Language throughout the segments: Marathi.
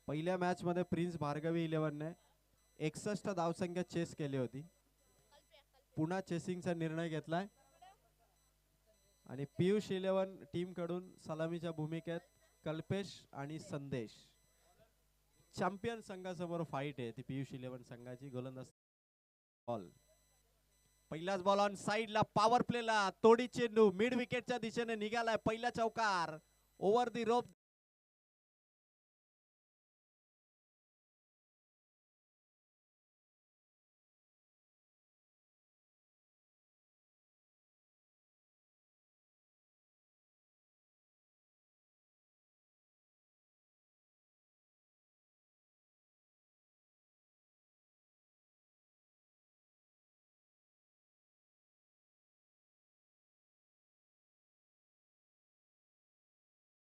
पहिल्या मॅच मध्ये प्रिन्स भार्गवी 11ने 61 धावसंख्या चेस केली होती. पुन्हा चेसिंगचा निर्णय घेतलाय आणि पियुष 11 टीम कडून सलामीच्या भूमिकेत कल्पेश आणि संदेश. चॅम्पियन संघासमोर फाईट आहे ती पियुष 11 संघाची. गोलंदाज बॉल, पहिलाच बॉल ऑन साइडला पॉवर प्लेला तोडी चेंडू मिड विकेटच्या दिशेने निघालाय. पहिला चौकार ओव्हर दी रोप.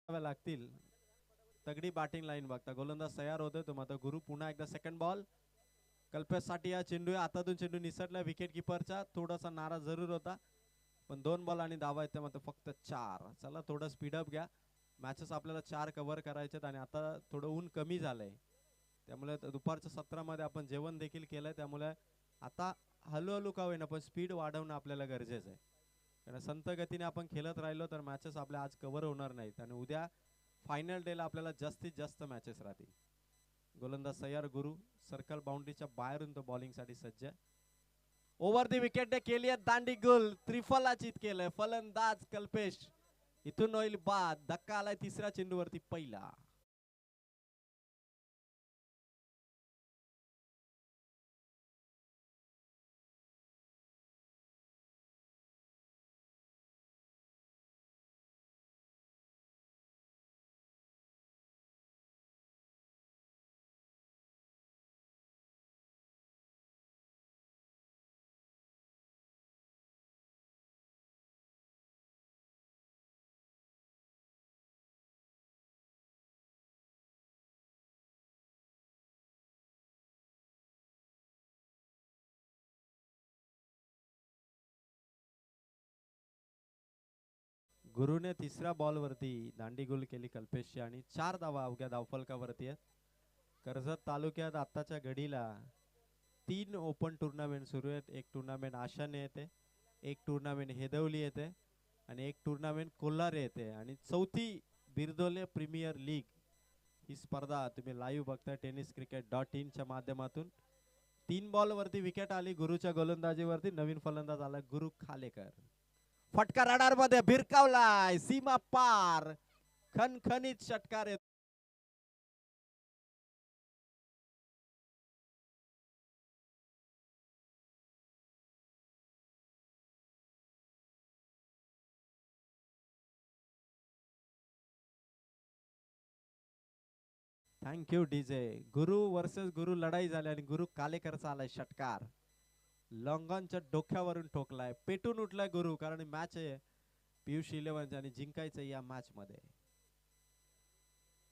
लागतील तगडी बॅटिंग लाईन बघता. गोलंदाज तयार होतोय तो मात्र गुरु. पुन्हा एकदा सेकंड बॉल कल्पेश साठी. हा चेंडू हातातून चेंडू निसटला विकेट किपरचा. थोडासा नाराज जरूर होता पण 2 बॉल आणि धावा आहेत मात्र फक्त 4. चला थोडं स्पीडअप घ्या. मॅचेस आपल्याला 4 कव्हर करायचे आणि आता थोडं ऊन कमी झालंय त्यामुळे दुपारच्या सत्रामध्ये आपण जेवण देखील केलंय. त्यामुळे आता हळूहळू का होईना पण स्पीड वाढवणं आपल्याला गरजेचं आहे. कारण संत गतीने आपण खेळत राहिलो तर मॅचेस आपल्या आज कव्हर होणार नाहीत आणि उद्या फायनल डे ला आपल्याला जास्तीत जास्त मॅचेस राहतील. गोलंदाज तयार गुरु. सर्कल बाउंड्रीच्या बाहेरून तो बॉलिंग साठी सज्ज. ओव्हर दी विकेट केली आहे दांडी गुल. त्रिफलाचीत केलंय फलंदाज कल्पेश. इथून होईल बाद. धक्का आलाय तिसऱ्या चेंडूवरती पहिला. गुरुने तिसऱ्या बॉल वरती दांडी गुल केली कल्पेशची आणि 4 धावा अवघ्या धावफलकावरती आहेत. कर्जत तालुक्यात आताच्या घडीला 3 ओपन टुर्नामेंट सुरू आहेत. एक टुर्नामेंट आशाने येते, एक टुर्नामेंट हेदवली येते आणि एक टुर्नामेंट कोल्हारे येते आणि चौथी बिरदोले प्रीमियर लीग ही स्पर्धा तुम्ही लाईव्ह बघताय tenniscricket.in च्या माध्यमातून. 3 बॉल वरती विकेट आली गुरुच्या गोलंदाजीवरती. नवीन फलंदाज आला गुरु खालेकर. फटका रडार मध्ये भिरकावलाय सीमा पार. खणखणीत षटकार येतो. Thank you DJ. गुरु वर्सेस गुरु लढाई झाली आणि गुरु कालेकरचा आलाय षटकार. लॉंगॉनच्या डोक्यावरून ठोकलाय. पेटून उठलाय गुरु कारण मॅच आहे पियुष 11 आणि जिंकायचं या मॅच मध्ये.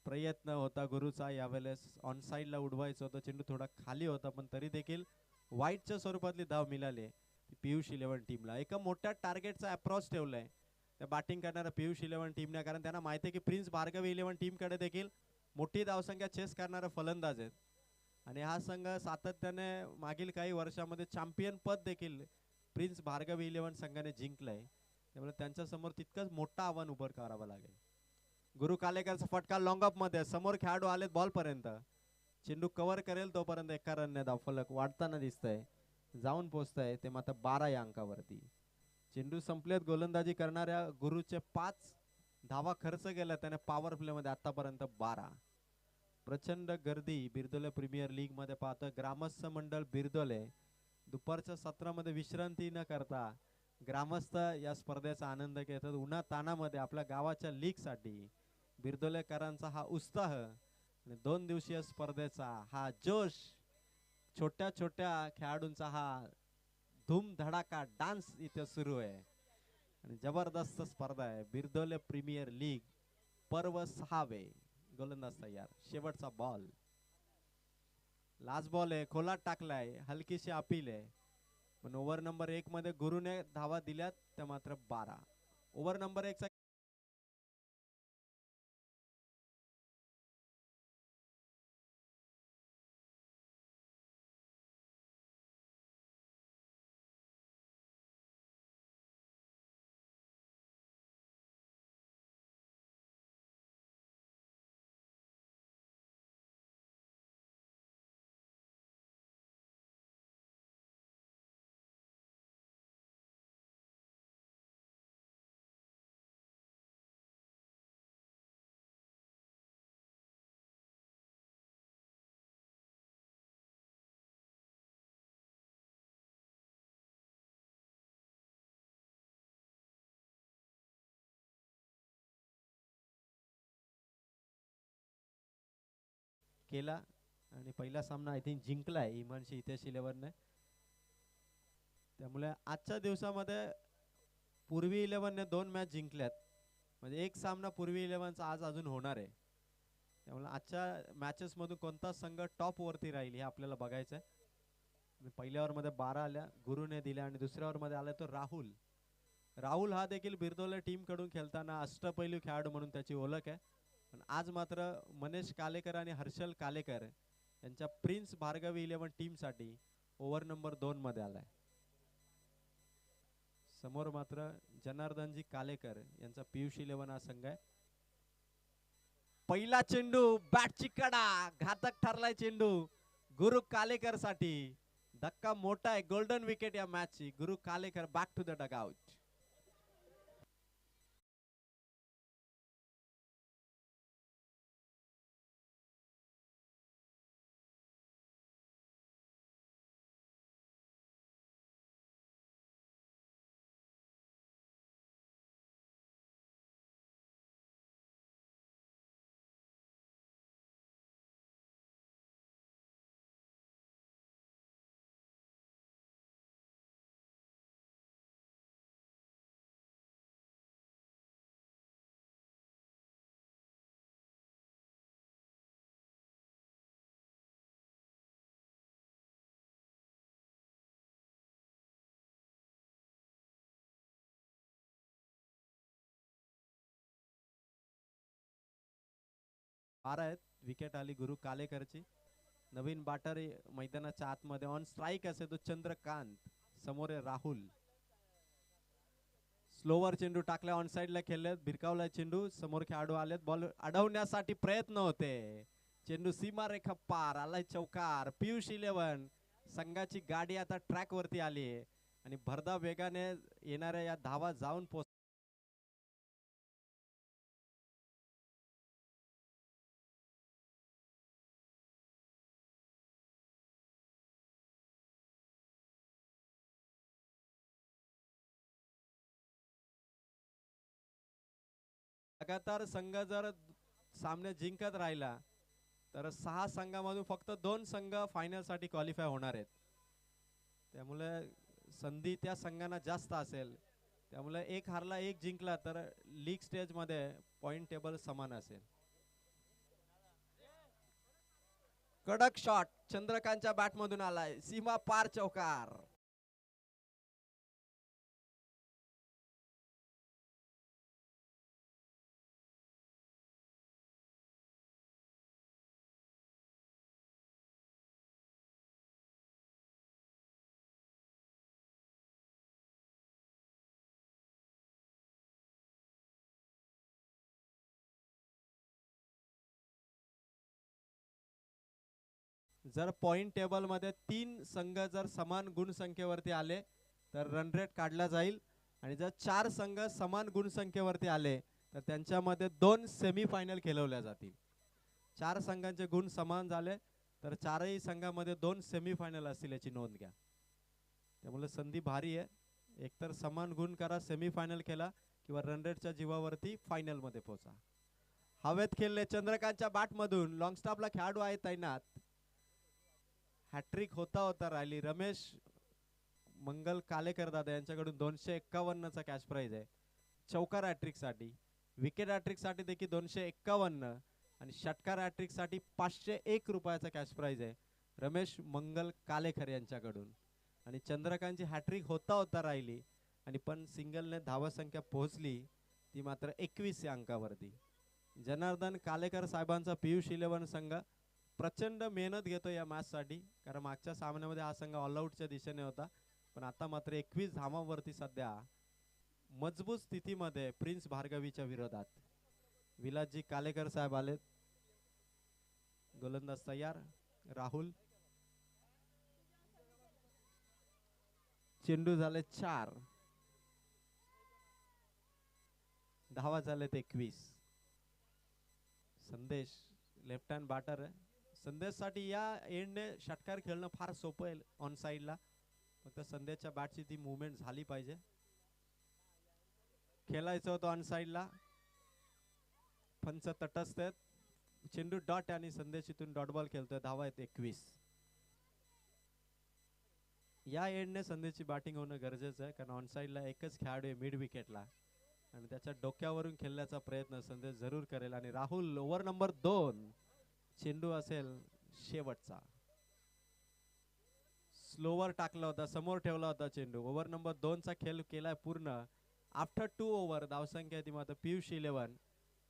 प्रयत्न होता गुरुचा यावेळेस ऑन साइड ला उडवायचं होतं. चेंडू थोडा खाली होता पण तरी देखील वाईटच्या स्वरूपातली धाव मिळाली पियुष 11 टीमला. एका मोठ्या टार्गेटचा अप्रोच ठेवलाय त्या बॅटिंग करणाऱ्या पियुष 11 टीमने. कारण त्यांना माहिती आहे की प्रिन्स भार्गवी 11 टीम कडे देखील मोठी धावसंख्या चेस करणारे फलंदाज आहेत आणि हा संघ सातत्याने मागील काही वर्षामध्ये चॅम्पियन पद देखील प्रिन्स भार्गवी 11 संघाने जिंकलंय. त्यामुळे त्यांच्या समोर तितकंच मोठं आव्हान उभं करावं लागेल. गुरु कालेकरचा फटका लॉंग ऑफ मध्ये. समोर खेळाडू आलेत बॉल पर्यंत. चेंडू कव्हर करेल तोपर्यंत एका रनने धावफलक वाढताना दिसतंय. जाऊन पोहोचतंय ते मात्र 12 या अंकावरती. चेंडू संपलेत. गोलंदाजी करणाऱ्या गुरुचे 5 धावा खर्च केला त्याने पॉवर प्ले मध्ये आतापर्यंत 12. प्रचंड गर्दी बिरदोले प्रीमियर लीग मध्ये पाहतोय. ग्रामस्थ मंडळ बिरदोले दुपारच्या सत्रामध्ये विश्रांती न करता ग्रामस्थ या स्पर्धेचा आनंद घेतात. उन्हा तानामध्ये आपल्या गावाच्या लीग साठी बिरदोलेकरांचा हा उत्साह आणि 2 दिवसीय स्पर्धेचा हा जोश, छोट्या छोट्या खेळाडूंचा हा धूम धडाका डान्स इथे सुरू आहे आणि जबरदस्त स्पर्धा आहे. बिरदोले प्रीमियर लीग पर्व 6वे. गोलंदाज तयार. शेवटचा बॉल. लास्ट बॉल आहे. खोलात टाकलाय. हलकीशी अपील आहे पण ओव्हर नंबर 1 मध्ये गुरुने धावा दिल्यात त्या मात्र 12. ओव्हर नंबर 1 चा केला आणि पहिला सामना आय थिंक जिंकलाय इमानशी हितेश 11ने. त्यामुळे आजच्या दिवसामध्ये पूर्वी 11ने 2 मॅच जिंकल्यात. म्हणजे एक सामना पूर्वी 11चा आज अजून होणार आहे. त्यामुळे आजच्या मॅचेस मधून कोणता संघ टॉप वरती राहील हे आपल्याला बघायचं आहे. पहिल्या ओव्हर मध्ये 12 आल्या गुरुने दिल्या आणि दुसऱ्या ओव्हर मध्ये आला तो राहुल. राहुल हा देखील बिरदोले टीम कडून खेळताना अष्टपैलू खेळाडू म्हणून त्याची ओळख आहे. पण आज मात्र मनेश कालेकर आणि हर्षल कालेकर यांच्या प्रिन्स भार्गवी 11 टीम साठी ओव्हर नंबर 2 मध्ये आलाय. समोर मात्र जनार्दनजी कालेकर यांचा पियुष 11 हा संघ आहे. पहिला चेंडू बॅटची कडा घातक ठरलाय चेंडू गुरु कालेकर साठी. धक्का मोठा आहे. गोल्डन विकेट या मॅच ची. Guru Kalekar back to the dugout. बारा आहेत. विकेट आली गुरु कालेकरची. नवीन बाटर मैदानाच्या आतमध्ये ऑन स्ट्राइक असे तो चंद्रकांत. समोर आहे राहुल. स्लोवर चेंडू टाकला ऑन साइडला खेळलेत. भिरकावला चेंडू. समोर खेळाडू आलेत. बॉल अडवण्यासाठी प्रयत्न होते. चेंडू सीमारेखा पार आलाय चौकार. पियुष 11 संघाची गाडी आता ट्रॅक वरती आली आहे आणि भरधाव वेगाने येणाऱ्या या धावा जाऊन पोहोच. लगातार संघ जर सामने जिंकत राहिला तर 6 संघांमधून फक्त 2 संघ फायनल साठी क्वालिफाय होणार आहेत. त्यामुळे संधी त्या संघांना जास्त असेल. त्यामुळे एक हारला एक जिंकला तर लीग स्टेज मध्ये पॉइंट टेबल समान असेल. कडक शॉट चंद्रकांतच्या बॅट मधून आलाय. सीमा पार चौकार. जर पॉइंट टेबल मध्ये 3 संघ जर समान गुण संख्येवरती आले तर रन रेट काढला जाईल आणि जर 4 संघ समान गुण संख्येवरती आले तर त्यांच्यामध्ये 2 सेमी फायनल खेळवल्या जातील. 4 संघांचे गुण समान झाले तर 4ही संघांमध्ये 2 सेमी फायनल असतील याची नोंद घ्या. त्यामुळे संधी भारी आहे. एकतर समान गुण करा सेमी फायनल खेळा किंवा रन रेटच्या जीवावरती फायनल मध्ये पोहोचा. हवेत खेळले चंद्रकांतच्या बॅट मधून. लॉंग स्टॉपला खेळाडू आहे तैनात. हॅट्रिक होता राहिली. रमेश मंगल कालेकर दादा यांच्याकडून 251 चा कॅश प्राइज आहे. चौकार हॅट्रिक साठी. विकेट हॅट्रिक साठी देखील 251 आणि षटकार हॅट्रिक साठी 501 रुपयाचा कॅश प्राइज आहे रमेश मंगल कालेकर यांच्याकडून. आणि चंद्रकांतची हॅट्रिक होता राहिली आणि पण सिंगलने धावा संख्या पोहोचली ती मात्र 21 या अंकावरती. जनार्दन कालेकर साहेबांचा पियुष 11 संघ प्रचंड मेहनत घेतो या मॅच साठी. कारण मागच्या सामन्यामध्ये हा संघ ऑलआउटच्या दिशेने होता पण आता मात्र 21 धावांवरती सध्या मजबूत स्थितीमध्ये प्रिन्स भार्गवीच्या विरोधात. विलासजी कालेकर साहेब आलेत. गोलंदाज तयार. राहुल. चेंडू झाले 4. धावा झालेत 21. संदेश लेफ्ट हँड बॅटर आहे. संदेश साठी या एंडने षटकार खेळणं फार सोपं आहे ऑन साइडला. फक्त संदेशच्या बॅटची ती मूवमेंट झाली पाहिजे. खेळायचं होतं ऑन साइडला. पंच तटस्थ आहेत. चेंडू डॉट आणि संदेश इथून डॉट बॉल खेळतोय. धावा आहेत 21. या एंडने संदेशची बॅटिंग होणं गरजेचं आहे, कारण ऑन साईडला एकच खेळाडू आहे मिड विकेटला आणि त्याच्या डोक्यावरून खेळण्याचा प्रयत्न संदेश जरूर करेल. आणि राहुल ओव्हर नंबर 2, चेंडू असेल शेवटचा. स्लोवर टाकला होता, समोर ठेवला होता चेंडू. ओव्हर नंबर 2 चा खेळ केलाय पूर्ण. आफ्टर 2 ओव्हर धावसंख्या ती मात्र पियुष 11,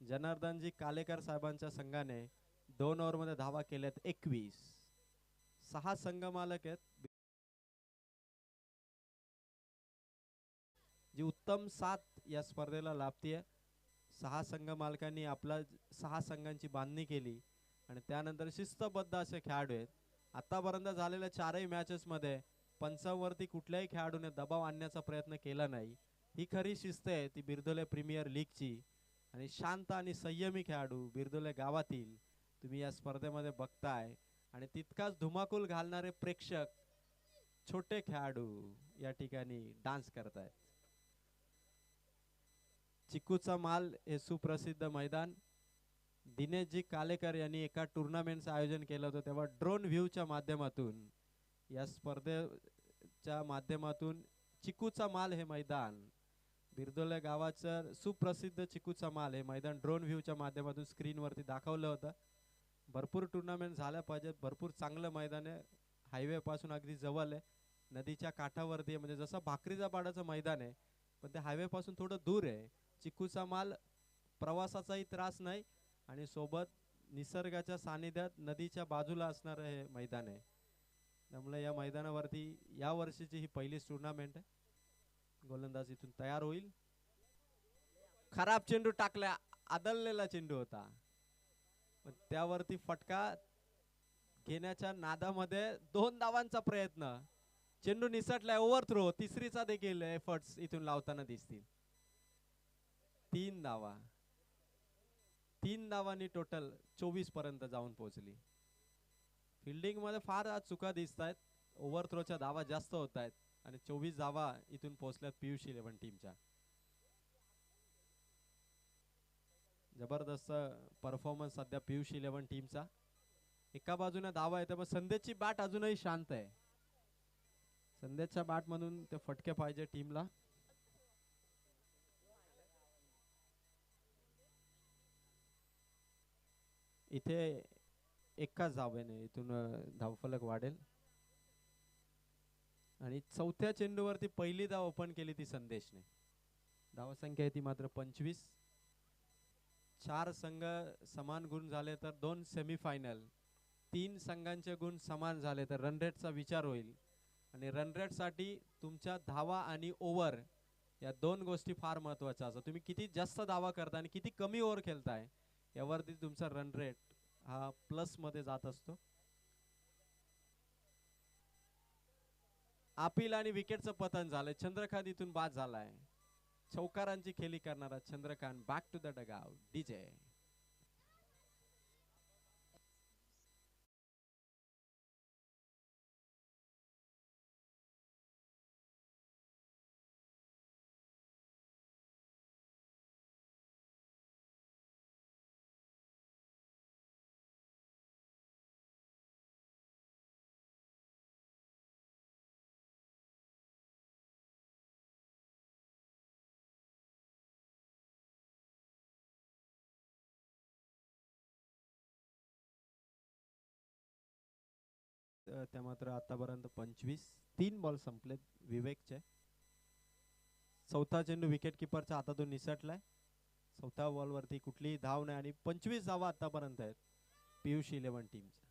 जनार्दनजी कालेकर साहेबांच्या संघाने 2 ओव्हर मध्ये धावा केल्यात 21. 6 संघ मालक आहेत. जी उत्तम 7 या स्पर्धेला लाभतीये. 6 संघ मालकांनी आपला 6 संघांची बांधणी केली आणि त्यानंतर शिस्तबद्ध असे खेळाडू आहेत. आतापर्यंत झालेल्या 4ही मॅचेस मध्ये पंचांवरती कुठल्याही खेळाडूने दबाव आणण्याचा प्रयत्न केला नाही. ही खरी शिस्त आहे ती बिरदोले प्रीमियर लीगची. आणि शांत आणि संयमी खेळाडू बिरदोले गावातील तुम्ही या स्पर्धेमध्ये बघताय. आणि तितकाच धुमाकूल घालणारे प्रेक्षक छोटे खेळाडू या ठिकाणी डान्स करतायत. चिकूचा माल हे सुप्रसिद्ध मैदान. दिनेशजी कालेकर यांनी एका टुर्नामेंटचं आयोजन केलं होतं, तेव्हा ड्रोन व्ह्यूच्या माध्यमातून या स्पर्धेच्या माध्यमातून चिकूचा माल हे मैदान, बिरदोले गावाचं सुप्रसिद्ध चिकूचा माल हे मैदान ड्रोन व्ह्यूच्या माध्यमातून स्क्रीनवरती दाखवलं होतं. भरपूर टुर्नामेंट झाल्या पाहिजेत. भरपूर चांगलं मैदान आहे, हायवे पासून अगदी जवळ आहे, नदीच्या काठावरती आहे. म्हणजे जसं भाकरीचा पाडाचं मैदान आहे पण ते हायवे पासून थोडं दूर आहे. चिकूचा माल प्रवासाचाही त्रास नाही आणि सोबत निसर्गाच्या सानिध्यात नदीच्या बाजूला असणारं हे मैदान आहे. त्यामुळे या मैदानावरती या वर्षीची ही पहिलीच टुर्नामेंट आहे. गोलंदाज इथून तयार होईल. खराब चेंडू टाकला, आदळलेला चेंडू होता पण त्यावरती फटका घेण्याच्या नादामध्ये 2 धावांचा प्रयत्न. चेंडू निसटलाय, ओव्हर थ्रो. तिसरीचा देखील एफर्ट्स इथून लावताना दिसतील. 3 धावा, 3 धावांनी टोटल 24 पर्यंत जाऊन पोहोचली. फिल्डिंग मध्ये फार आज चुका दिसत आहेत. ओव्हर थ्रोच्या धावा जास्त होत आहेत आणि 24 धावा इथून पोहोचल्यात पियुष 11 टीमच्या. जबरदस्त परफॉर्मन्स सध्या पियुष 11 टीमचा. एका बाजूने धावा येते पण संदेशची बॅट अजूनही शांत आहे. संदेशच्या बॅट मधून ते फटके पाहिजे टीमला. इथे एकाच धावेने इथून धावफलक वाढेल आणि चौथ्या चेंडूवरती पहिली धाव ओपन केली ती संदेशने. धावसंख्या ती मात्र 25. 4 संघ समान गुण झाले तर 2 सेमीफायनल. 3 संघांचे गुण समान झाले तर रन रेटचा विचार होईल आणि रन रेट साठी तुमच्या धावा आणि ओव्हर या 2 गोष्टी फार महत्त्वाच्या असतात. तुम्ही किती जास्त धावा करता आणि किती कमी ओव्हर खेळताय यावरती तुमचा रन रेट हा प्लस मध्ये जात असतो. अपील आणि विकेटचं पतन झालंय. चंद्रकांत इथून बाद झालाय. चौकारांची खेळी करणारा Chandrakant back to the dugout. डीजे त्या मात्र आतापर्यंत 25. 3 बॉल संपलेत विवेकचे. चौथा चेंडू विकेट किपरच्या हातातून निसटलाय. चौथ्या बॉल वरती कुठलीही धाव नाही आणि 25 धावा आतापर्यंत आहेत पियुष 11 टीमच्या.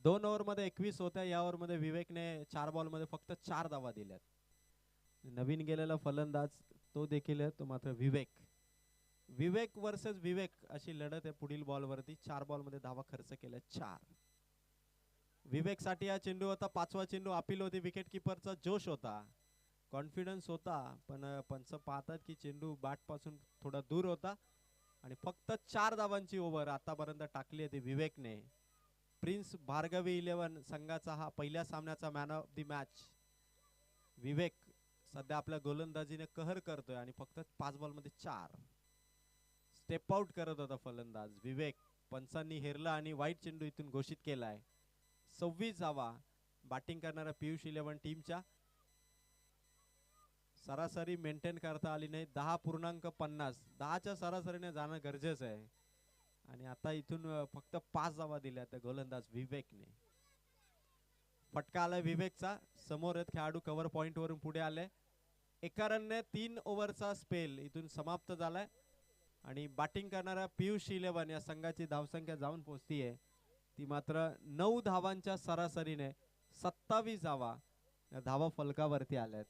2 ओव्हर मध्ये 21 होत्या. या ओव्हर मध्ये विवेकने 4 बॉल मध्ये फक्त 4 धावा दिल्यात. नवीन गेलेला फलंदाज तो देखील आहे, तो मात्र विवेक. विवेक वर्सेस विवेक अशी लढत आहे पुढील बॉल वरती. 4 बॉल मध्ये धावा खर्च केल्या 4. विवेक साठी हा चेंडू होता. 5वा चेंडू अपील होती. विकेट किपरचा जोश होता, कॉन्फिडन्स होता पण पंच पाहतात की चेंडू बॅट पासून थोडा दूर होता आणि फक्त 4 धावांची ओव्हर आतापर्यंत टाकली आहे विवेकने. प्रिन्स भार्गवी 11 संघाचा हा पहिल्या सामन्याचा मॅन ऑफ द मॅच. विवेक सध्या आपल्या गोलंदाजीने कहर करतोय आणि फक्त 5 बॉल मध्ये 4. स्टेप आउट करत होता फलंदाज विवेक. पंचांनी हेरला आणि वाईट चेंडू इथून घोषित केलाय. 26 धावा बॅटिंग करणाऱ्या पियुष 11 टीमच्या. सरासरी मेंटेन करता आली नाही. 10.50 10च्या सरासरीने जाणं गरजेचं आहे. आणि आता इथून फक्त 5 धावा दिल्या त्या गोलंदाज विवेकने. फटका आलाय विवेकचा. समोर आहेत खेळाडू कव्हर पॉइंट वरून पुढे आले. एका रनने 3 ओव्हरचा स्पेल इथून समाप्त झालाय आणि बॅटिंग करणाऱ्या पियुष 11 या संघाची धावसंख्या जाऊन पोहोचतीये ती मात्र 9 धावांच्या सरासरीने. 27 धावा या धावा फलकावरती आल्यात.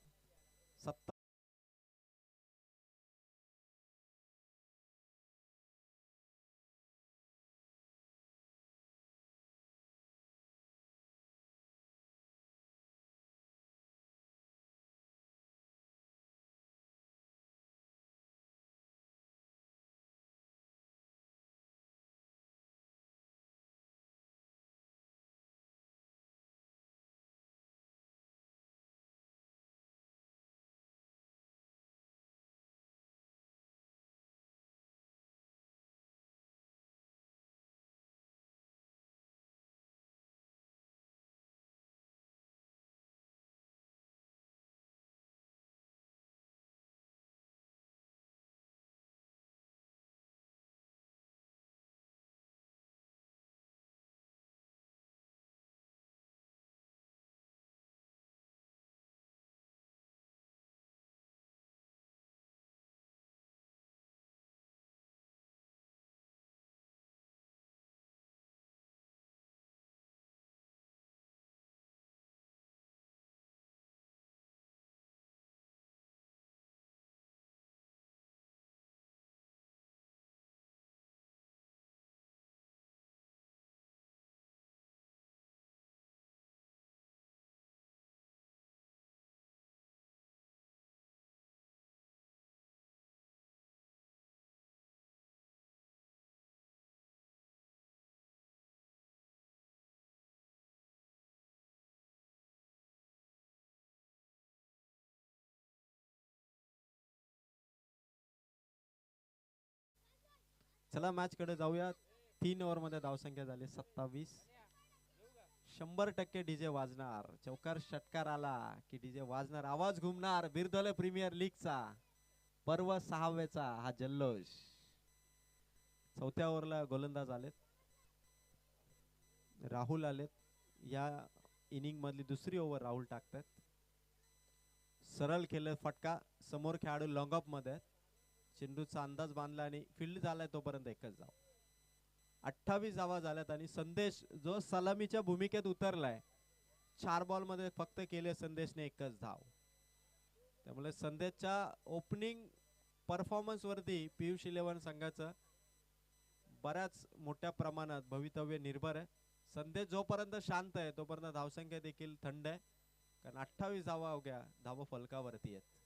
चला मॅच कडे जाऊया. 3 ओव्हर मध्ये धावसंख्या झाली 27. 100% डीजे वाजणार. चौकार षटकार आला की डीजे वाजणार. आवाज घुमणार. बिरदोले प्रीमियर लीगचा पर्व 6वेचा हा जल्लोष. चौथ्या ओव्हरला गोलंदाज आलेत. राहुल आलेत. या इनिंग मधली दुसरी ओव्हर राहुल टाकतात. सरळ केलं फटका. समोर खेळाडू लॉंग ऑफ मध्ये. चेंडूचा अंदाज बांधला आणि फील्ड झालाय तोपर्यंत एकच धाव. 28 धावा झाल्यात आणि संदेश जो सलामीच्या भूमिकेत उतरलाय. 4 बॉल मध्ये फक्त केले संदेशने एकच धाव. त्यामुळे संदेशच्या ओपनिंग परफॉर्मन्स वरती पियुष 11 संघाचं बऱ्याच मोठ्या प्रमाणात भवितव्य निर्भर आहे. संदेश जोपर्यंत शांत आहे तोपर्यंत धावसंख्या देखील थंड आहे. कारण 28 धावा अवघ्या धावा फलकावरती आहेत.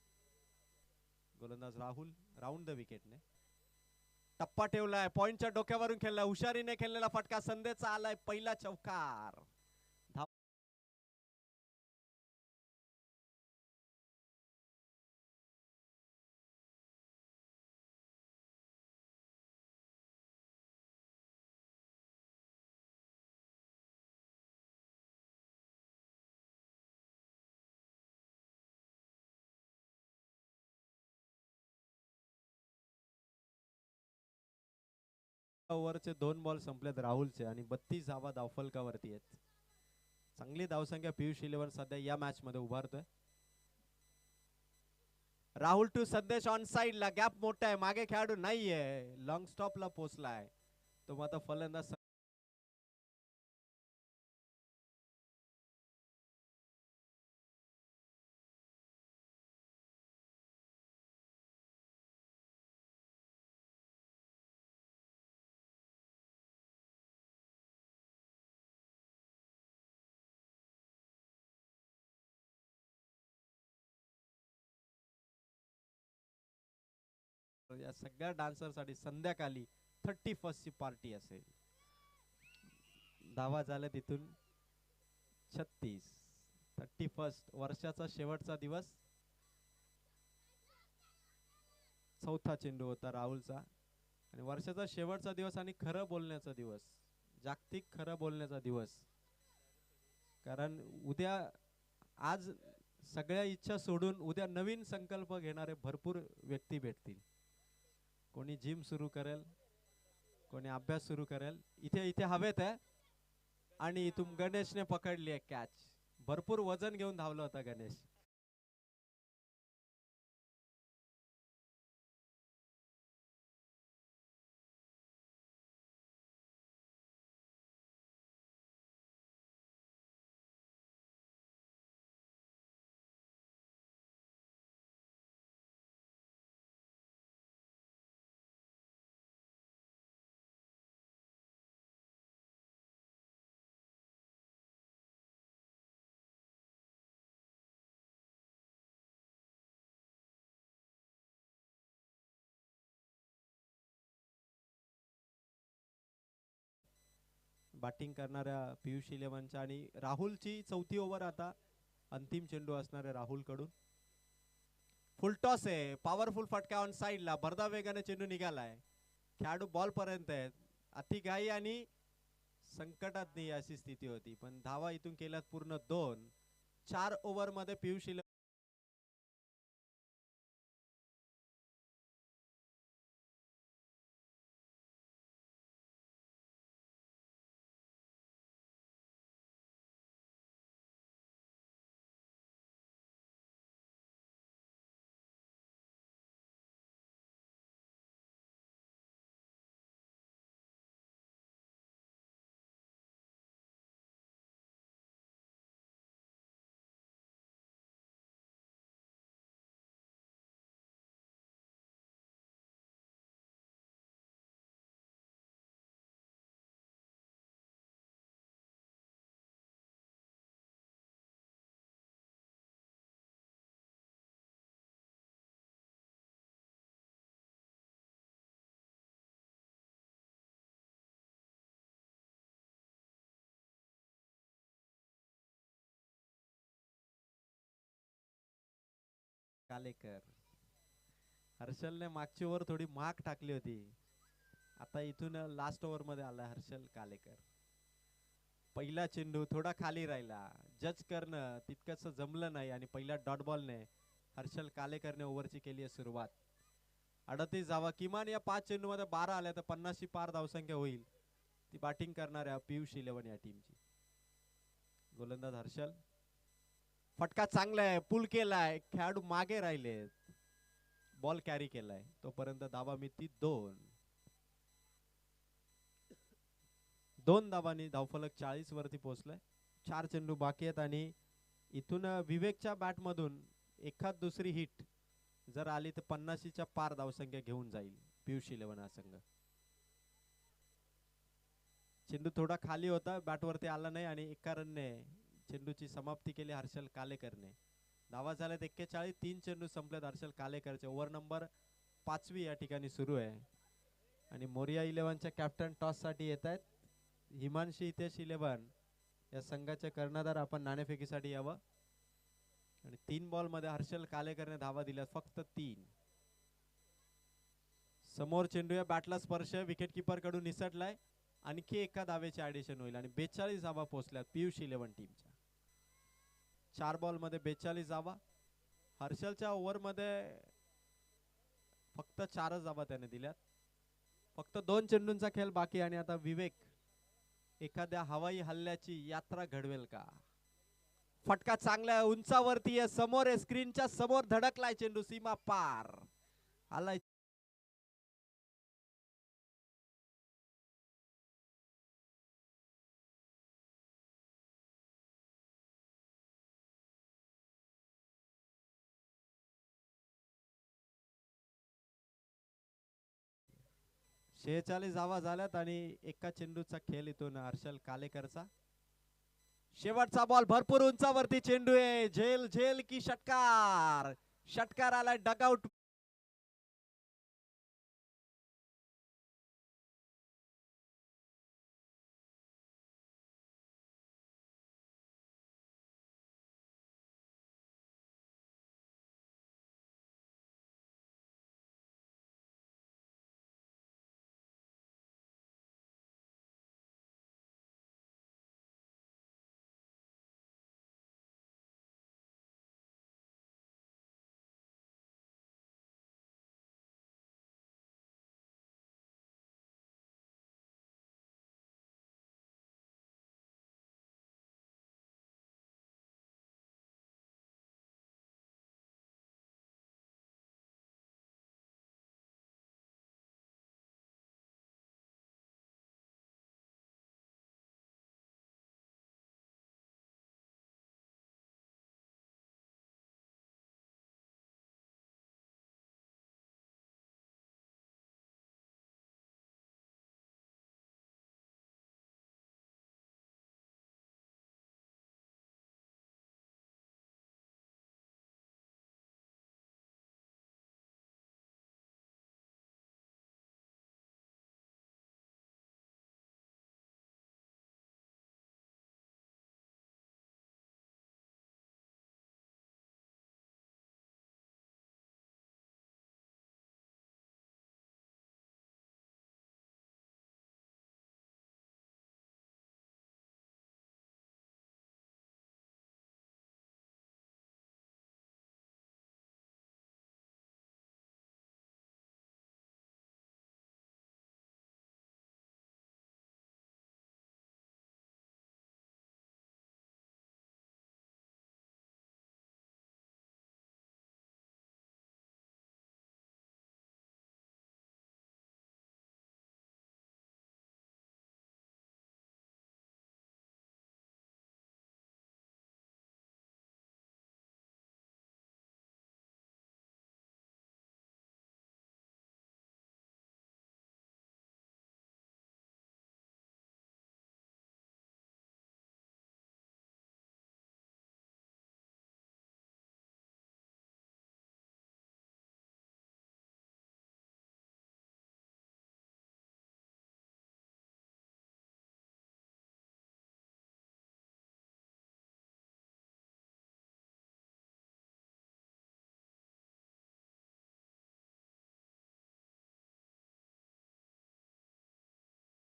गोलंदाज राहुल राऊंड द विकेटने टप्पा ठेवलाय. पॉइंटच्या डोक्यावरून खेळलाय. हुशारीने खेळलेला फटका संदेशचा आलाय. पहिला चौकार. ओव्हरचे 2 बॉल संपलेत राहुलचे आणि 32 धावा धावफलकावरती आहेत. चांगली धावसंख्या पियुष 11 सध्या या मॅच मध्ये उभारतोय. राहुल टू संदेश ऑन साइड ला. गॅप मोठा आहे. मागे खेळाडू नाहीये. लॉंग स्टॉप ला पोहोचलाय तो. मात्र फलंदाज या सगळ्या डान्सर साठी संध्याकाळी 31 ची पार्टी असेल. धावा झाल्या तिथून 36. 31 वर्षाचा शेवटचा दिवस. चौथा चेंडू होता राहुलचा. आणि वर्षाचा शेवटचा दिवस आणि खरं बोलण्याचा दिवस, जागतिक खरं बोलण्याचा दिवस. कारण उद्या, आज सगळ्या इच्छा सोडून उद्या नवीन संकल्प घेणारे भरपूर व्यक्ती भेटतील. कोणी जिम सुरू करेल, कोणी अभ्यास सुरू करेल. इथे इथे हवेत आहे. आणि इथून गणेशने पकडली आहे कॅच. भरपूर वजन घेऊन धावला होता गणेश. बॅटिंग करणाऱ्या पियुष इलेव्हनच्या आणि राहुलची चौथी ओव्हर आता. अंतिम चेंडू असणार आहे राहुल कडून. फुलटॉस आहे, पॉवरफुल फटका ऑन साइडला. भरधाव वेगाने चेंडू निघालाय. खेळाडू बॉल पर्यंत आहेत. अतिघाई आणि संकटात नाही अशी स्थिती होती, पण धावा इथून केल्यात पूर्ण 2. 4 ओव्हर मध्ये पियुष इलेव्हन कालेकर. हर्षलने मागची ओव्हर थोडी माग टाकली होती. आता इथून लास्ट ओव्हर मध्ये आला हर्षल कालेकर. पहिला चेंडू थोडा खाली राहिला. जज करणं तितकंच जमलं नाही आणि पहिल्या डॉट बॉलने हर्षल कालेकरने ओव्हरची केली आहे सुरुवात. 38 धावा किमान या 5 चेंडू मध्ये 12 आल्या तर 50 ची पार धावसंख्या होईल. ती बॅटिंग करणाऱ्या पियुष इलेव्हन या टीमची. गोलंदाज हर्षल. फटका चांगला आहे, पुल केलाय, खेळाडू मागे राहिले. बॉल कॅरी केलाय. तोपर्यंत धावा मिती 2. 2 धावांनी धावफलक 40 वरती पोहोचलाय. 4 चेंडू बाकी आहेत आणि इथून विवेकच्या बॅट मधून एखाद दुसरी हिट जर आली तर 50 च्या पार धावसंख्या घेऊन जाईल पियुष इलेव्हन हा संघ. चेंडू थोडा खाली होता, बॅट वरती आला नाही आणि एका रनने चेंडूची समाप्ती केली हर्षल कालेकरने. धावा झाल्यात 41. 3 चेंडू संपलेत हर्षल कालेकरचे. ओव्हर नंबर 5वी या ठिकाणी सुरू आहे आणि मोरिया इलेव्हनच्या कॅप्टन टॉस साठी येत आहेत. हिमांशी हितेश इलेव्हन या संघाचे कर्णधार आपण नाणेफेकीसाठी यावं. आणि 3 बॉल मध्ये हर्षल कालेकरने धावा दिल्या फक्त 3. समोर चेंडू या बॅटला स्पर्श विकेट किपर कडून निसटलाय. आणखी एका धावेचे ऍडिशन होईल आणि 42 धावा पोहोचल्यात पियुष इलेव्हन टीमच्या. 4 बॉल मध्ये 42 धावा. हर्षलच्या ओव्हर मध्ये फक्त 4च धावा त्याने दिल्यात. फक्त 2 चेंडूंचा खेळ बाकी आणि आता विवेक एखाद्या हवाई हल्ल्याची यात्रा घडवेल का. फटका चांगला उंचावरती आहे, समोर आहे, स्क्रीनच्या समोर धडकलाय चेंडू, सीमा पार आलाय. शेहेचाळीस धावा झाल्यात आणि एका चेंडूचा खेळ इथून हर्षल कालेकरचा. शेवटचा बॉल भरपूर उंचावरती चेंडू आहे. झेल झेल की षटकार. षटकार आलाय डगआउट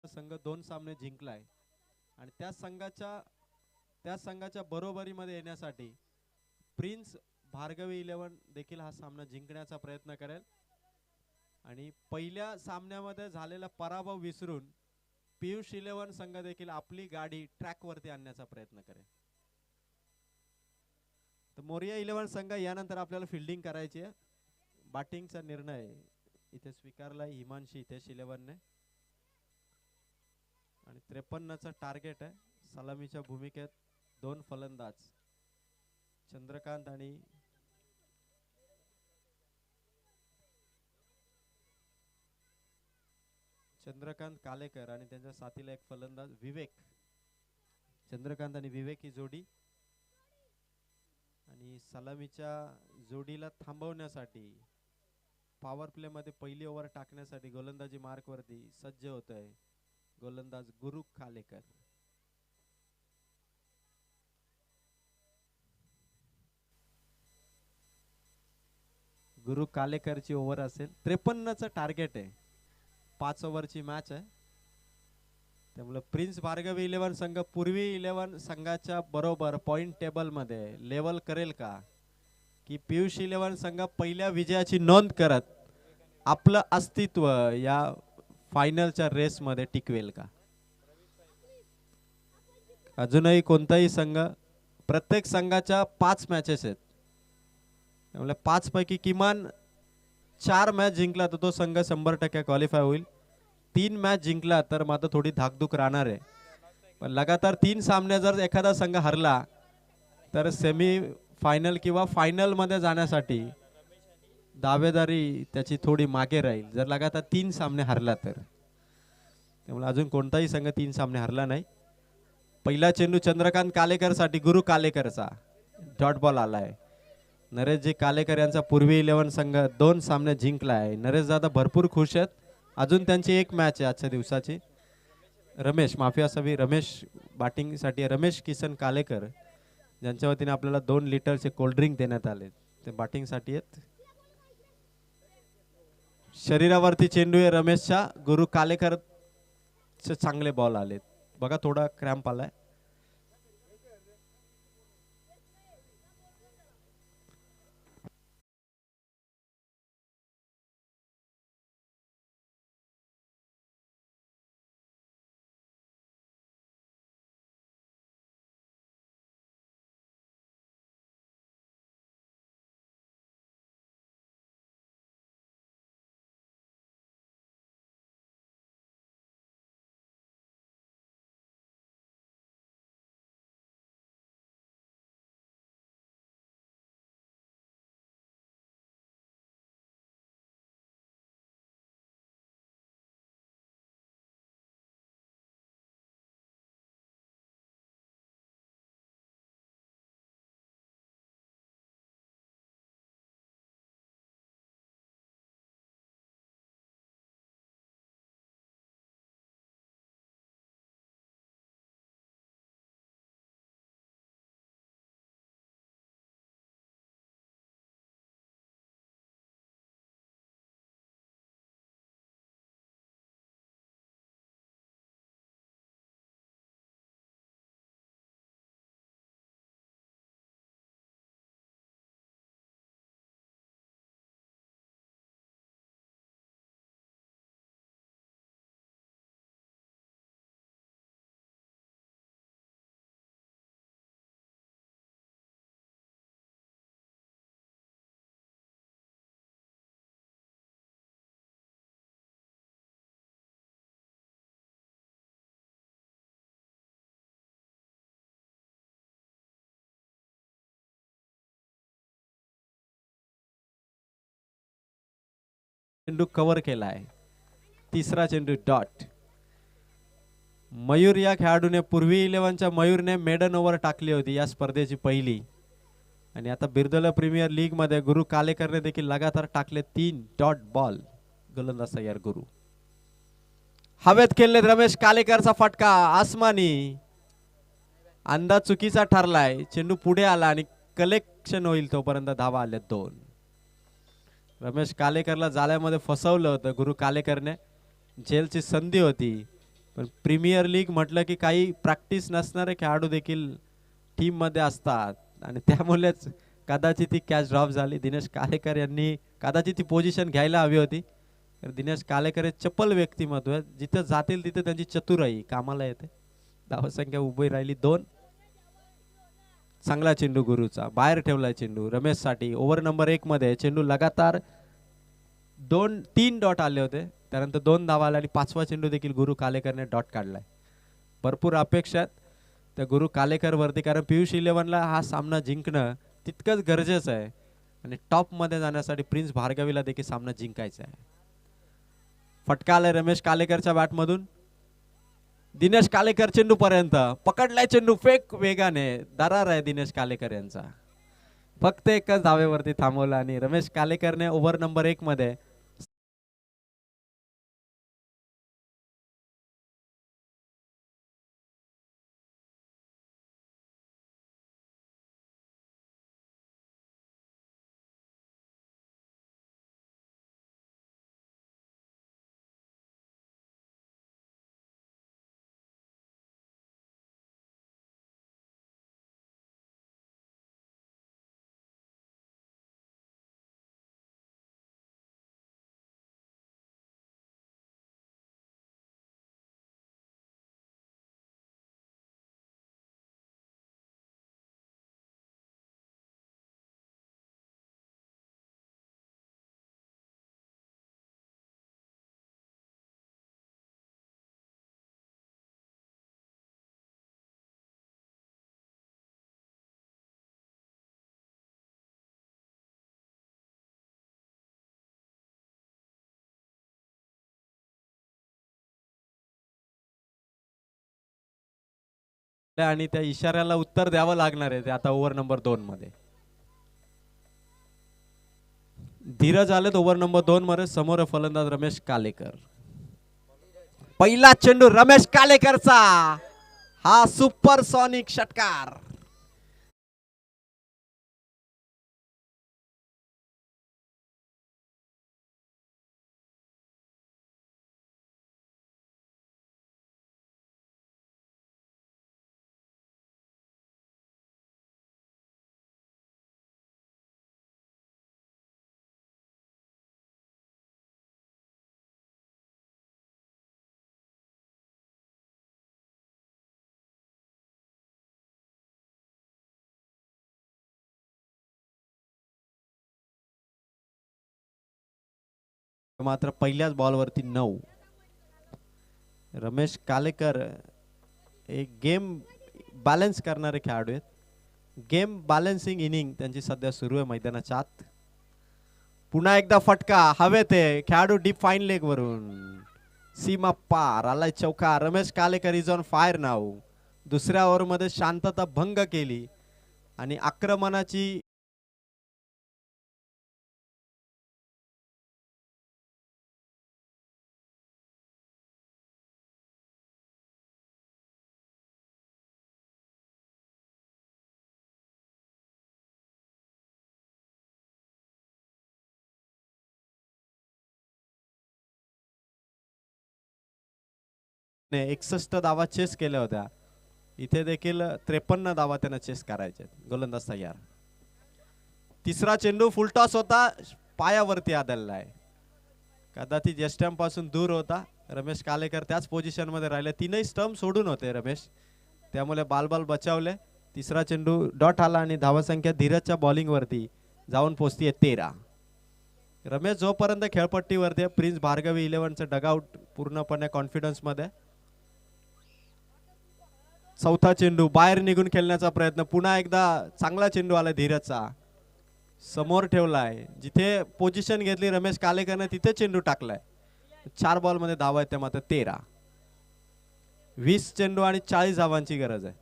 संघ 2 सामने जिंकलाय आणि त्या संघाच्या बरोबरीमध्ये येण्यासाठी प्रिन्स भार्गवी 11 देखील हा सामना जिंकण्याचा प्रयत्न करेल आणि पहिल्या सामन्यामध्ये झालेला पराभव विसरून पियुष 11 संघ देखील आपली गाडी ट्रॅक वरती आणण्याचा प्रयत्न करेल. तर मोरिया 11 संघ यानंतर आपल्याला फिल्डिंग करायची आहे. बॅटिंगचा निर्णय इथे स्वीकारला हिमांशी हितेश 11 ने आणि 53चा टार्गेट आहे. सलामीच्या भूमिकेत 2 फलंदाज चंद्रकांत आणि कालेकर आणि त्यांच्या साथीला एक फलंदाज विवेक. चंद्रकांत आणि विवेक ही जोडी आणि सलामीच्या जोडीला थांबवण्यासाठी पॉवर प्ले मध्ये पहिली ओव्हर टाकण्यासाठी गोलंदाजी मार्क वरती सज्ज होत आहे गोलंदाज गुरु कालेकर. गुरु कालेकरची ओव्हर असेल. 53चं टार्गेट आहे. 5 ओव्हरची मॅच आहे. त्यामुळे प्रिन्स भार्गवी 11 संघ पूर्वी 11 संघाच्या बरोबर पॉइंट टेबल मध्ये लेवल करेल का की पियुष 11 संघ पहिल्या विजयाची नोंद करत आपलं अस्तित्व या फायनलच्या रेस मध्ये टिकवेल का. अजूनही कोणताही संघ प्रत्येक संघाच्या 5 मॅचेस आहेत. त्यामुळे 5 पैकी किमान 4 मॅच जिंकला तर तो संघ 100% क्वालिफाय होईल. 3 मॅच जिंकला तर मात्र थोडी धाकधूक राहणार आहे. पण लगातार 3 सामने जर एखादा संघ हरला तर सेमी फायनल किंवा फायनल मध्ये जाण्यासाठी दावेदारी त्याची थोडी मागे राहील जर लगातार 3 सामने हरला तर. त्यामुळे अजून कोणताही संघ 3 सामने हरला नाही. पहिला चेंडू चंद्रकांत कालेकर साठी गुरु कालेकरचा डॉट बॉल आलाय. नरेशजी कालेकर यांचा पूर्वी 11 संघ 2 सामने जिंकलाय. नरेश दादा भरपूर खुश आहेत. अजून त्यांची एक मॅच आहे आजच्या दिवसाची. रमेश माफी असावी रमेश बॅटिंग साठी रमेश किसन कालेकर ज्यांच्या वतीने आपल्याला 2 लिटरचे कोल्ड्रिंक देण्यात आले ते बॅटिंग साठी आहेत. शरीरावरती चेंडू आहे रमेशच्या. गुरु कालेकर चांगले बॉल आलेत. बघा थोडा क्रॅम्प आलाय. चेंडू कव्हर केलाय. तिसरा चेंडू डॉट. मयूर या खेळाडूने पूर्वी 11च्या मयूरने मेडन ओव्हर टाकली होती या स्पर्धेची पहिली आणि आता बिरदला प्रीमियर लीग मध्ये गुरु कालेकरने देखील लगातार टाकले 3 डॉट बॉल. गोलंदाज तयार गुरु. हवेत खेळले रमेश कालेकरचा फटका आसमानी. अंदाज चुकीचा ठरलाय. चेंडू पुढे आला आणि कलेक्शन होईल तोपर्यंत धावा आले 2. रमेश कालेकरला जाळ्यामध्ये फसवलं होतं गुरु कालेकरने. जेलची संधी होती पण प्रीमियर लीग म्हटलं की काही प्रॅक्टिस नसणारे खेळाडू देखील टीम मध्ये असतात आणि त्यामुळेच कदाचित ती कॅच ड्रॉप झाली. दिनेश कालेकर यांनी कदाचित ती पोझिशन घ्यायला हवी होती. तर दिनेश कालेकर हे चपल व्यक्तिमत्व आहे, जिथे जातील तिथे त्यांची चतुराई कामाला येते. धावसंख्या उभी राहिली 2. चांगला चेंडू गुरुचा, बाहेर ठेवलाय चेंडू रमेश साठी. ओव्हर नंबर 1 मध्ये चेंडू लगातार 2-3 डॉट आले होते, त्यानंतर 2 धावा आल्या आणि 5वा चेंडू देखील गुरु कालेकरने डॉट काढलाय. भरपूर अपेक्षा त्या गुरु कालेकर वरती, कारण पियुष 11ला हा सामना जिंकणं तितकंच गरजेचं आहे आणि टॉप मध्ये जाण्यासाठी प्रिन्स भार्गवीला देखील सामना जिंकायचा आहे. फटका आलाय रमेश कालेकरच्या बॅट मधून. दिनेश कालेकर चेंडू पर्यंत पकडलाय चेंडू, फेक वेगाने दरार आहे दिनेश कालेकर यांचा. फक्त एकच धावेवरती थांबवला आणि रमेश कालेकरने ओव्हर नंबर 1 मध्ये आणि त्या इशाऱ्याला उत्तर द्यावं लागणार आहे ते आता ओव्हर नंबर 2 मध्ये. धीरज आलेत ओव्हर नंबर 2 मध्ये. समोर फलंदाज रमेश कालेकर. पहिला चेंडू रमेश कालेकरचा, हा सुपरसॉनिक षटकार. मात्र पहिल्याच बॉलवरती 9. रमेश कालेकर एक गेम बॅलन्स करणारे खेळाडू आहेत. गेम बॅलन्सिंग इनिंग त्यांची सध्या सुरू आहे मैदानाच्या आत. पुन्हा एकदा फटका हवेत आहे, खेळाडू डीप फाईन लेग वरून सीमा पार आलाय चौका. Ramesh Kalekar is on fire now. दुसऱ्या ओव्हर मध्ये शांतता भंग केली आणि आक्रमणाची ने 61 धावा चेस केल्या होत्या. इथे देखील 53 धावा त्यांना चेस करायचे. गोलंदाज तयार. तिसरा चेंडू फुलटॉस होता, पायावरती आदळलाय. कदाचित स्टंप पासून दूर होता. रमेश कालेकर त्याच पोझिशन मध्ये राहिले. 3ही स्टंप सोडून होते रमेश, त्यामुळे बाल बचावले. तिसरा चेंडू डॉट आला आणि धावसंख्या धीरजच्या बॉलिंग वरती जाऊन पोहोचतीये 13. रमेश जोपर्यंत खेळपट्टीवरती, प्रिन्स भार्गवी 11चं डगआउट पूर्णपणे कॉन्फिडन्स मध्ये. चौथा चेंडू बाहेर निघून खेळण्याचा प्रयत्न. पुन्हा एकदा चांगला चेंडू आला धीरजचा, समोर ठेवलाय. जिथे पोझिशन घेतली रमेश कालेकरने तिथे चेंडू टाकलाय. 4 बॉल मध्ये धावा आहेत मात्र 13. 20 चेंडू आणि 40 धावांची गरज आहे.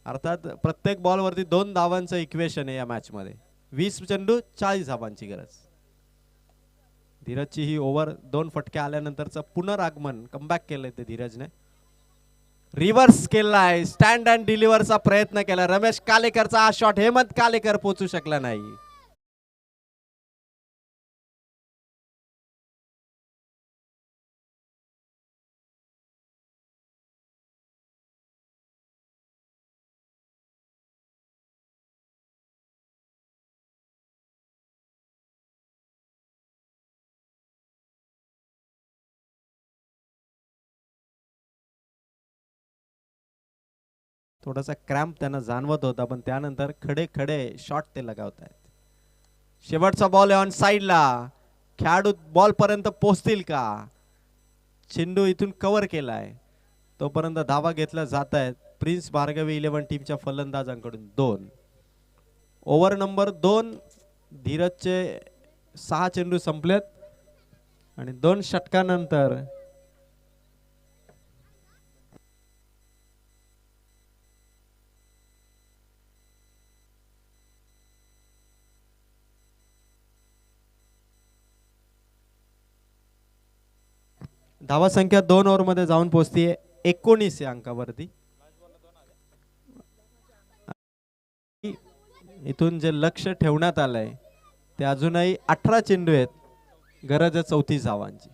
अर्थात प्रत्येक बॉल वरती 2 धावांचं इक्वेशन आहे या मॅच मध्ये. 20 चेंडू 40 धावांची गरज. धीरजची ही ओव्हर 2 फटके आल्यानंतरचं पुनरागमन, कमबॅक केलंय ते धीरजने. रिव्हर्स केलाय, स्टँड अँड डिलिव्हरचा प्रयत्न केला रमेश कालेकरचा. हा शॉट हेमंत कालेकर पोहोचू शकला नाही. थोडासा क्रॅम्प त्यांना जाणवत होता, पण त्यानंतर खडे खडे शॉट ते लगावत आहेत. शेवटचा बॉल आहे ऑन साइडला. खेळाडू बॉल पर्यंत पोहोचतील का? चेंडू इथून कव्हर केलाय, तोपर्यंत धावा घेतल्या जात आहेत प्रिन्स भार्गवी 11 टीमच्या फलंदाजांकडून. 2 ओव्हर नंबर 2. धीरजचे 6 चेंडू संपलेत आणि 2 षटकानंतर धावा संख्या 2 ओव्हर मध्ये जाऊन पोहोचतीये 19 या अंकावरती. इथून जे लक्ष ठेवण्यात आलंय ते अजूनही 18 चेंडू आहेत. गरज आहे 34 धावांची.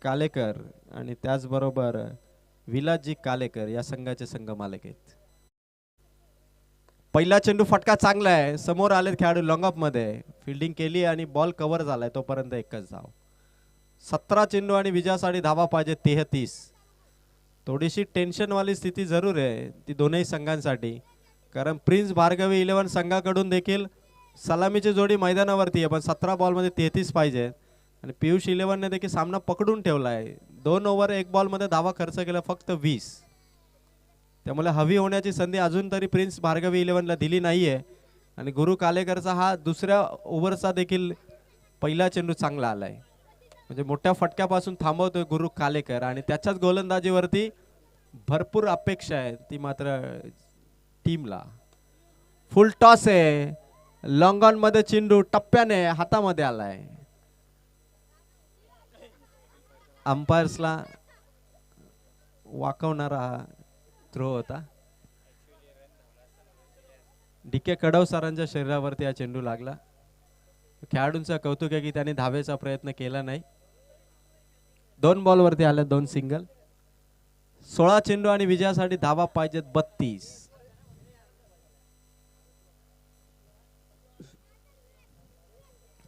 कालेकर आणि त्याचबरोबर विलासजी कालेकर या संघाचे संघ मालक आहेत. पहिला चेंडू फटका चांगला आहे. समोर आलेत खेळाडू लॉंग ऑफ मध्ये. फिल्डिंग केली आणि बॉल कव्हर झालाय, तोपर्यंत एकच धाव. 17 चेंडू आणि विजयासाठी धावा पाहिजे 33. थोडीशी टेन्शन वाली स्थिती जरूर आहे ती दोनही संघांसाठी, कारण प्रिन्स भार्गवी 11 संघाकडून देखील सलामीची जोडी मैदानावरती आहे, पण 17 बॉल मध्ये 33 पाहिजे. आणि पियुष 11 ने देखील सामना पकडून ठेवलाय. 2 ओव्हर 1 बॉल मध्ये धावा खर्च केला फक्त 20. त्यामुळे हवी होण्याची संधी अजून तरी प्रिन्स भार्गवी 11 ला दिली नाहीये. आणि गुरु कालेकरचा हा दुसऱ्या ओव्हरचा देखील पहिला चेंडू चांगला आलाय, म्हणजे मोठ्या फटक्यापासून थांबवतोय गुरु कालेकर. आणि त्याच्याच गोलंदाजीवरती भरपूर अपेक्षा आहे ती मात्र टीमला. फुल टॉस आहे. लॉंग ऑन मध्ये चेंडू टप्प्याने हातामध्ये आलाय. अंपायर्सला वाकवणारा थ्रो होता. डीके कडव सरांच्या शरीरावरती हा चेंडू लागला. खेळाडूंचं कौतुक आहे की त्यांनी धावेचा प्रयत्न केला नाही. 2 बॉल वरती आले 2 सिंगल. 16 चेंडू आणि विजयासाठी धावा पाहिजेत 32.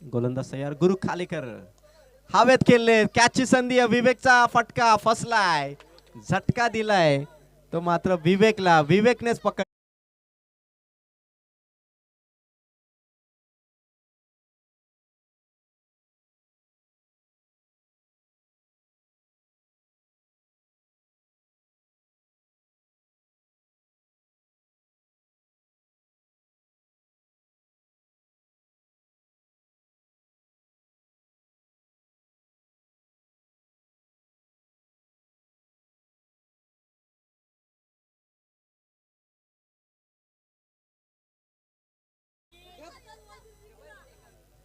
गोलंदाज तयार. गुरु खालेकर हवेत खेळले. कॅचची संधी. विवेकचा फटका फसलाय. झटका दिलाय तो मात्र विवेकला. विवेकनेच पकड.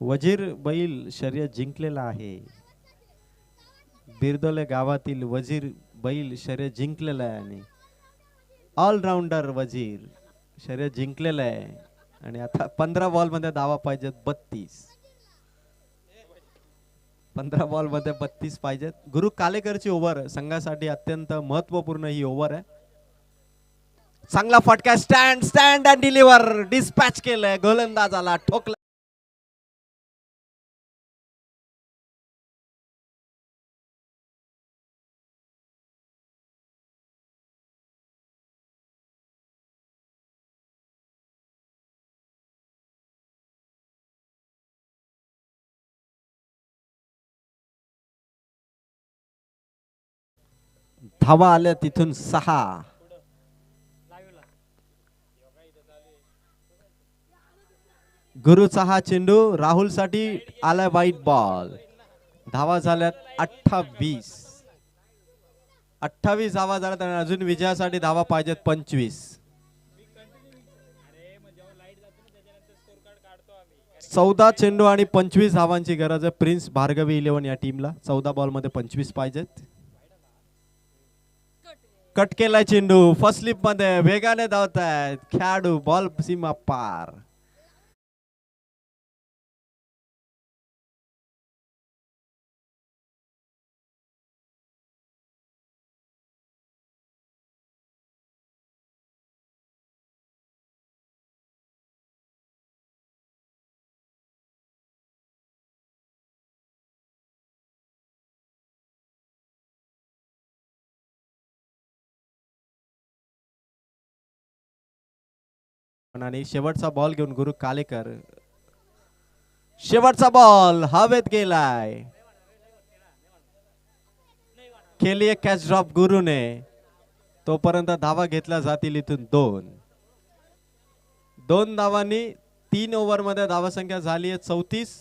वजीर बैल शर्यत जिंकलेला आहे. बिरदोले गावातील वजीर बैल शर्यत जिंकलेला आहे आणि ऑलराऊंडर वजीर शर्यत जिंकलेला आहे. आणि आता 15 बॉल मध्ये धावा पाहिजेत 32. 15 बॉल मध्ये 32 पाहिजेत. गुरु कालेकरची ओव्हर संघासाठी अत्यंत महत्वपूर्ण ही ओव्हर आहे. चांगला फटका. Stand stand and deliver. Dispatch केलंय. गोलंदाजाला ठोकलं. धावा आल्या तिथून 6. गुरुचा हा चेंडू राहुल साठी आलाय वाईट बॉल. धावा झाल्यात 28. 28 धावा झाल्यात आणि अजून विजयासाठी धावा पाहिजेत 25. 14 चेंडू आणि 25 धावांची गरज आहे प्रिन्स भार्गवी 11 या टीमला. 14 बॉल मध्ये 25 पाहिजेत. कट केलाय चेंडू फर्स्ट स्लिप मध्ये वेगाने धावतायत खेळाडू बॉल सीमा पार. आणि शेवटचा बॉल घेऊन गुरु कालेकर. शेवटचा बॉल हवेत गेलाय. केली एक कॅच ड्रॉप गुरुने. तोपर्यंत धावा घेतल्या जातील इथून 2 धावांनी 3 ओव्हर मध्ये धावसंख्या झाली आहे 34.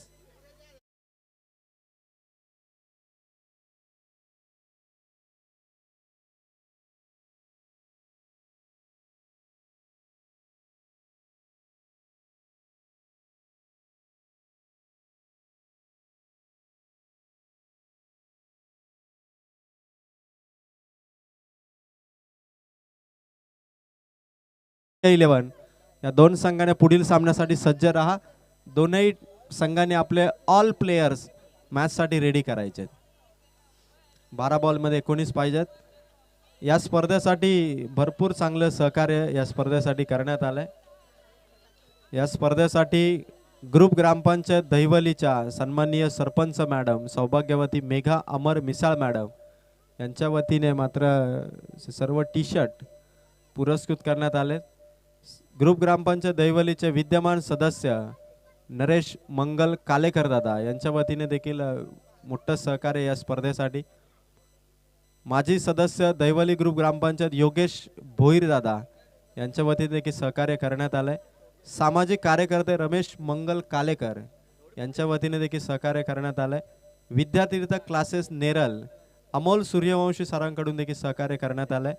इलेव्हन या दोन संघाने पुढील सामन्यासाठी सज्ज राहा. दोनही संघाने आपले ऑल प्लेयर्स मॅच साठी रेडी करायचे. 12 बॉल मध्ये 19 पाहिजेत. या स्पर्धेसाठी भरपूर चांगलं सहकार्य या स्पर्धेसाठी करण्यात आलंय. या स्पर्धेसाठी ग्रुप ग्रामपंचायत दहिवलीच्या सन्माननीय सरपंच मॅडम सौभाग्यवती मेघा अमर मिसाळ मॅडम यांच्या वतीने मात्र सर्व टी शर्ट पुरस्कृत करण्यात आले. ग्रुप ग्रामपंचायत दैवलीचे विद्यमान सदस्य नरेश मंगल कालेकर दादा यांच्या वतीने देखील मोठं सहकार्य या स्पर्धेसाठी. माजी सदस्य दैवली ग्रुप ग्रामपंचायत योगेश भोईर दादा यांच्या वतीने देखील सहकार्य करण्यात आलंय. सामाजिक कार्यकर्ते रमेश मंगल कालेकर यांच्या वतीने देखील सहकार्य करण्यात आलंय. विद्यातीर्थ क्लासेस नेरल अमोल सूर्यवंशी सरांकडून देखील सहकार्य करण्यात आलंय.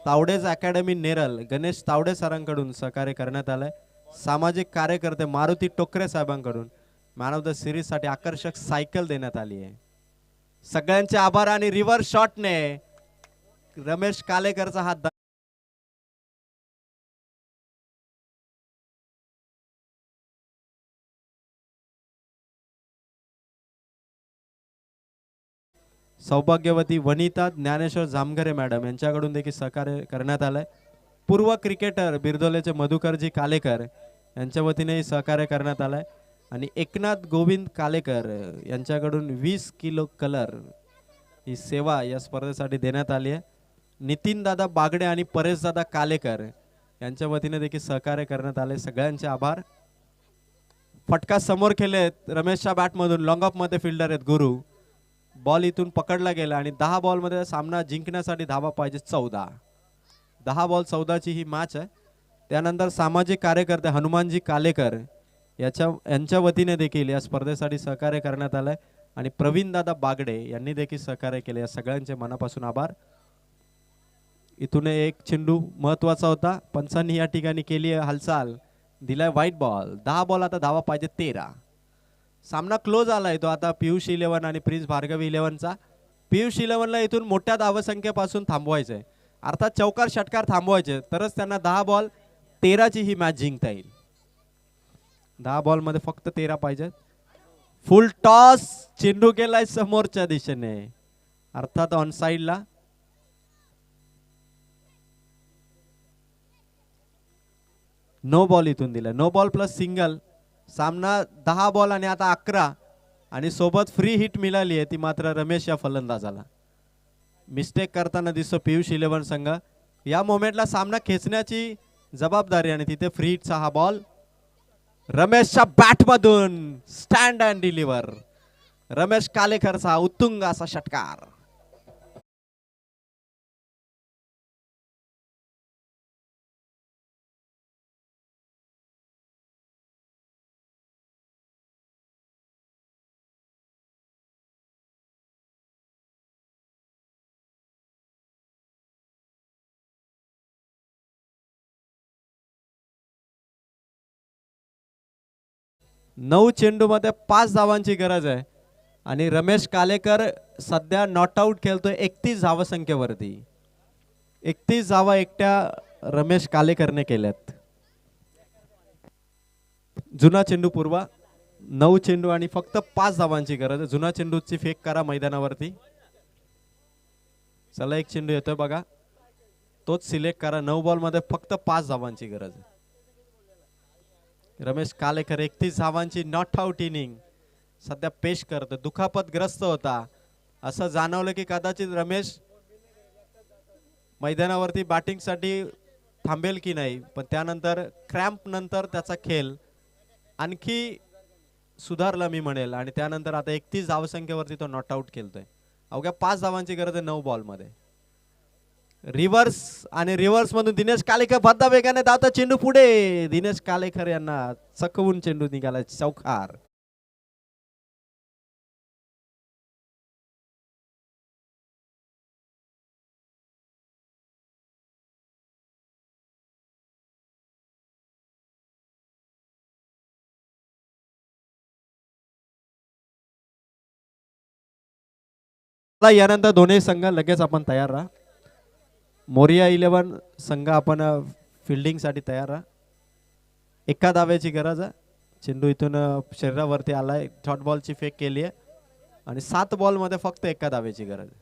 तावडेज अकॅडमी नेरल गणेश तावडे सरांकडून सहकार्य करण्यात आलंय. सामाजिक कार्यकर्ते मारुती टोकरे साहेबांकडून मॅन ऑफ द सिरीज साठी आकर्षक सायकल देण्यात आली आहे. सगळ्यांचे आभार. आणि रिव्हर्स शॉटने रमेश कालेकरचा हात सौभाग्यवती वनिता ज्ञानेश्वर जामघरे मॅडम यांच्याकडून देखील सहकार्य करण्यात आलंय. पूर्व क्रिकेटर बिरदोलेचे मधुकरजी कालेकर यांच्या वतीनेही सहकार्य करण्यात आलंय. आणि एकनाथ गोविंद कालेकर यांच्याकडून 20 किलो कलर ही सेवा या स्पर्धेसाठी देण्यात आली आहे. नितीन दादा बागडे आणि परेश दादा कालेकर यांच्या वतीने देखील सहकार्य करण्यात आले. सगळ्यांचे आभार. फटका समोर खेळलेत रमेशच्या बॅट मधून लॉंग ऑफ मध्ये फिल्डर आहेत गुरु. बॉल इथून पकडला गेला आणि 10 बॉल मध्ये सामना जिंकण्यासाठी धावा पाहिजे 14. 10 बॉल 14 ची ही मॅच आहे. त्यानंतर सामाजिक कार्यकर्ते हनुमानजी कालेकर यांच्या वतीने देखील या स्पर्धेसाठी सहकार्य करण्यात आलंय. आणि प्रवीण दादा बागडे यांनी देखील सहकार्य केले. या सगळ्यांचे मनापासून आभार. इथून एक चेंडू महत्वाचा होता. पंचांनी या ठिकाणी केली हालचाल दिलाय व्हाईट बॉल. 10 बॉल आता धावा पाहिजे 13. सामना क्लोज आलाय तो आता पियुष 11 आणि प्रिन्स भार्गवी 11चा. पियुष 11ला इथून मोठ्या धावसंख्येपासून थांबवायचंय. अर्थात चौकार षटकार थांबवायचे तरच त्यांना 10 बॉल 13 ची ही मॅच जिंकता येईल. 10 बॉल मध्ये फक्त 13 पाहिजेत. फुल टॉस चेंडू केलाय समोरच्या दिशेने अर्थात ऑन साइडला. नो बॉल इथून दिला. No ball plus single. सामना 10 बॉल आणि आता 11 आणि सोबत फ्री हिट मिळाली आहे ती मात्र रमेश या फलंदाजाला. मिस्टेक करताना दिसतो पियुष 11 संघ. या मोमेंटला सामना खेचण्याची जबाबदारी आणि तिथे फ्री हिटचा हा बॉल रमेशच्या बॅट मधून स्टँड अँड डिलिव्हर. रमेश कालेकरचा उत्तुंग असा षटकार. 9 चेंडूमध्ये 5 धावांची गरज आहे आणि रमेश कालेकर सध्या नॉट आउट खेळतोय 31 धावसंख्येवरती. 31 धावा एकट्या रमेश कालेकरने केल्यात. जुना चेंडू पूर्वा. 9 चेंडू आणि फक्त 5 धावांची गरज आहे. जुना चेंडूची फेक करा मैदानावरती. चला एक चेंडू येतोय बघा, तोच सिलेक्ट करा. 9 बॉल मध्ये फक्त 5 धावांची गरज आहे. रमेश कालेकर 31 धावांची नॉट आउट इनिंग सध्या पेश करतो. दुखापतग्रस्त होता, असं जाणवलं की कदाचित रमेश मैदानावरती बॅटिंग साठी थांबेल की नाही, पण त्यानंतर क्रॅम्प नंतर त्याचा खेळ आणखी सुधारला मी म्हणेल आणि त्यानंतर आता 31 धावसंख्येवरती तो नॉट आउट खेळतोय. अवघ्या 5 धावांची गरज आहे 9 बॉल मध्ये. रिव्हर्स आणि रिव्हर्स मधून दिनेश कालेकर भद्दा वेगाने धावता. चेंडू पुढे. दिनेश कालेकर यांना चकवून चेंडू निघाला चौकार. यानंतर दोन्ही संघ लगेच आपण तयार राहा. मोरिया 11 संघ आपण फिल्डिंग साठी तयार राहा. एका धाव्याची गरज आहे. चेंडू इथून शरीरावरती आलाय. शॉर्ट बॉलची फेक केली आहे आणि 7 बॉल मध्ये फक्त एका धाव्याची गरज आहे.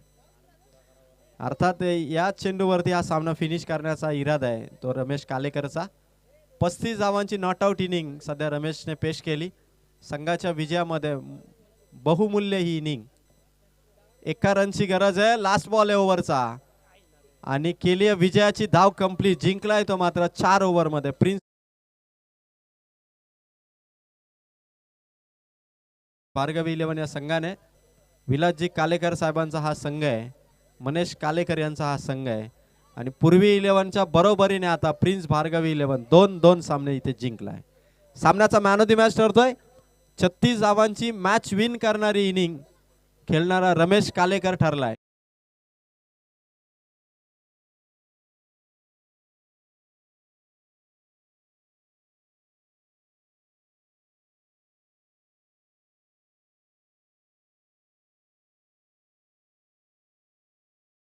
अर्थात या चेंडूवरती हा सामना फिनिश करण्याचा इरादा आहे तो रमेश कालेकरचा. 35 धावांची नॉट आउट इनिंग सध्या रमेशने पेश केली. संघाच्या विजयामध्ये बहुमूल्य ही इनिंग. एका रनची गरज आहे. लास्ट बॉल आहे ओव्हरचा आणि केली आहे विजयाची धाव कंप्लीट. जिंकलाय तो मात्र 4 ओव्हर मध्ये. प्रिन्स भार्गवी 11 या संघाने विलासजी कालेकर साहेबांचा हा संघ आहे. मनेश कालेकर यांचा हा संघ आहे आणि पूर्वी 11च्या बरोबरीने आता प्रिन्स भार्गवी 11 2-2 सामने इथे जिंकलाय. सामन्याचा मॅन ऑफ द मॅच ठरतोय. 36 धावांची मॅच विन करणारी इनिंग खेळणारा रमेश कालेकर ठरलाय.